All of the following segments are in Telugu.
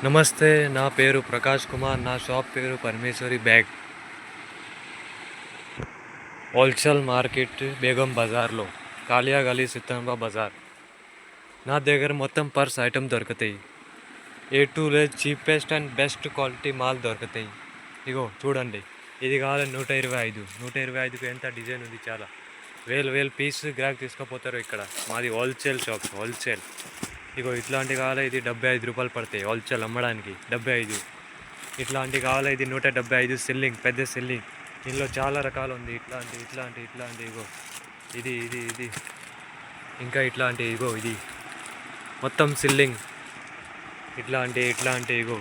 నమస్తే, నా పేరు ప్రకాష్ కుమార్. నా షాప్ పేరు Parameshwari bag. Wholesale market Begum బజార్లో, కాలియా గలీ సిత్తంబా బజార్. నా దగ్గర మొత్తం పర్స్ ఐటమ్ దొరుకుతాయి. A to Z cheapest and best quality మాల్ దొరుకుతాయి. ఇగో చూడండి, ఇది కావాలి 125. 125కు ఎంత డిజైన్ ఉంది, చాలా వేలు పీస్ గ్రాక్ తీసుకుపోతారు. ఇక్కడ మాది హోల్సేల్ షాప్, హోల్సేల్. ఇగో ఇట్లాంటివి కావాలి, ఇది 75 రూపాయలు పడతాయి హోల్సేల్ అమ్మడానికి. 75. ఇట్లాంటివి కావాలి, ఇది 175 సెల్లింగ్, పెద్ద సెల్లింగ్. దీనిలో చాలా రకాలు ఉంది. ఇట్లాంటి ఇగో ఇది ఇది ఇది ఇంకా ఇట్లాంటి ఇగో ఇది మొత్తం సెల్లింగ్. ఇట్లాంటి ఇగో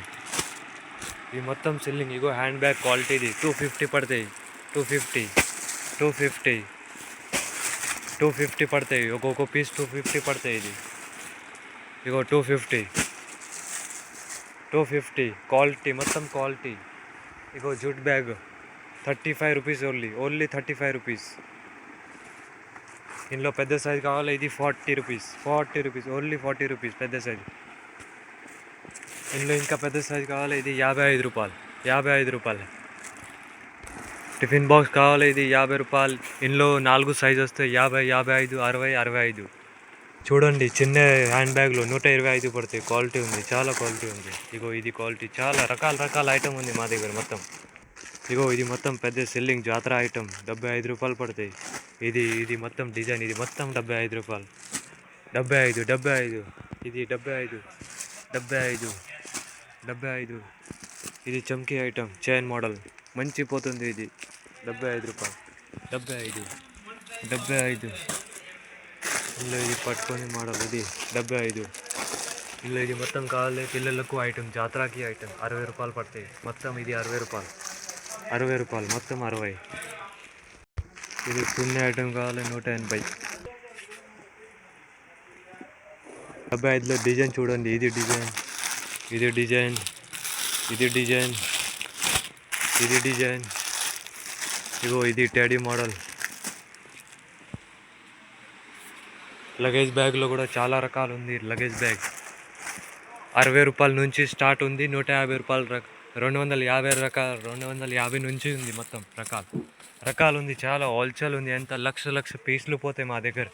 ఇది మొత్తం సెల్లింగ్. ఇగో హ్యాండ్ బ్యాగ్ క్వాలిటీది 250 పడతాయి. 250 పడతాయి. ఒక్కొక్క పీస్ 250 పడతాయి. ఇది ఇగో 250 క్వాలిటీ, మొత్తం క్వాలిటీ. ఇగో jute bag 35 rupees, only 35 rupees. ఇందులో పెద్ద సైజు కావాలి, ఇది 40 రూపీస్, ఓన్లీ 40 రూపీస్ పెద్ద సైజు. ఇందులో ఇంకా పెద్ద సైజు కావాలి, ఇది 55 రూపాయలు. టిఫిన్ బాక్స్ కావాలి, ఇది 50 రూపాయలు. ఇందులో 4 సైజు వస్తాయి, 50, 55, 60, 65. చూడండి, చిన్న హ్యాండ్ బ్యాగ్లో 125 పడతాయి. క్వాలిటీ ఉంది, చాలా క్వాలిటీ ఉంది. ఇగో ఇది క్వాలిటీ, చాలా రకాల ఐటమ్ ఉంది మా దగ్గర మొత్తం. ఇగో ఇది మొత్తం పెద్ద సెల్లింగ్ జాతర ఐటమ్, 75 రూపాయలు పడతాయి. ఇది మొత్తం డిజైన్, ఇది మొత్తం 75 రూపాయలు. 75. ఇది 75. ఇది చమ్కీ ఐటమ్, చైన్ మోడల్, మంచి పోతుంది. ఇది 75 రూపాయలు. 75. ఇందులో ఇది పట్టుకొని మోడల్, ఇది 75. ఇందులో ఇది మొత్తం కావాలి పిల్లలకు ఐటమ్, జాతరకి ఐటమ్, 60 రూపాయలు పడతాయి మొత్తం. ఇది 60 రూపాయలు, మొత్తం 60. ఇది తున్ని ఐటమ్ కావాలి, 180. 75లో డిజైన్ చూడండి, ఇది డిజైన్. ఇగో ఇది టెడీ మోడల్. లగేజ్ బ్యాగ్లో కూడా చాలా రకాలు ఉంది. లగేజ్ బ్యాగ్ 60 రూపాయల నుంచి స్టార్ట్ ఉంది, 150 రూపాయలు, 250 నుంచి ఉంది. మొత్తం రకాలు ఉంది, చాలా హోల్సేల్ ఉంది. ఎంత లక్ష పీసులు పోతాయి మా దగ్గర.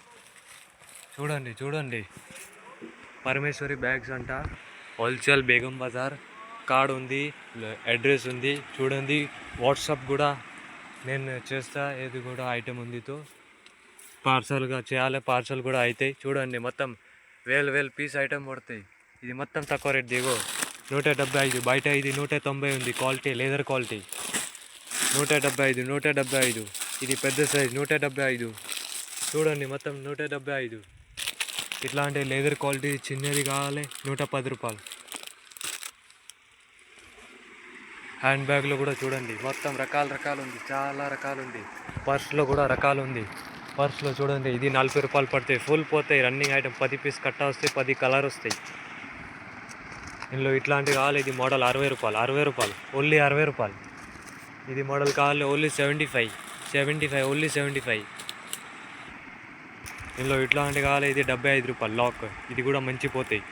చూడండి, పరమేశ్వరి బ్యాగ్స్ అంట, హోల్సేల్ బేగం బజార్. కార్డ్ ఉంది, అడ్రస్ ఉంది. చూడండి, వాట్సాప్ కూడా నేను చేస్తా. ఏది కూడా ఐటమ్ ఉందితో పార్సల్గా చేయాలి, పార్సల్ కూడా అవుతాయి. చూడండి, మొత్తం వేలు పీస్ ఐటమ్ పడతాయి. ఇది మొత్తం తక్కువ రేట్. దిగో 175, బయట ఇది 190 ఉంది. Quality leather quality, 175. ఇది పెద్ద సైజ్, 175. చూడండి, మొత్తం 175. ఇట్లాంటి లేదర్ క్వాలిటీ చిన్నది కావాలి, 110 రూపాయలు. హ్యాండ్ బ్యాగ్లో కూడా చూడండి, మొత్తం రకాలు ఉంది, చాలా రకాలు ఉంది. పర్స్లో కూడా రకాలు ఉంది. పర్స్లో చూడండి, ఇది 40 రూపాయలు పడతాయి. ఫుల్ పోతాయి. రన్నింగ్ ఐటమ్, 10 పీస్ కట్టా వస్తాయి, 10 కలర్ వస్తాయి. ఇందులో ఇట్లాంటివి కావాలి, ఇది మోడల్ 60 రూపాయలు, ఓన్లీ 60 రూపాయలు. ఇది మోడల్ కావాలి, ఓన్లీ 75, ఓన్లీ 75. ఇందులో ఇట్లాంటివి కావాలి, ఇది 75 రూపాయలు లాక్. ఇది కూడా మంచి పోతాయి.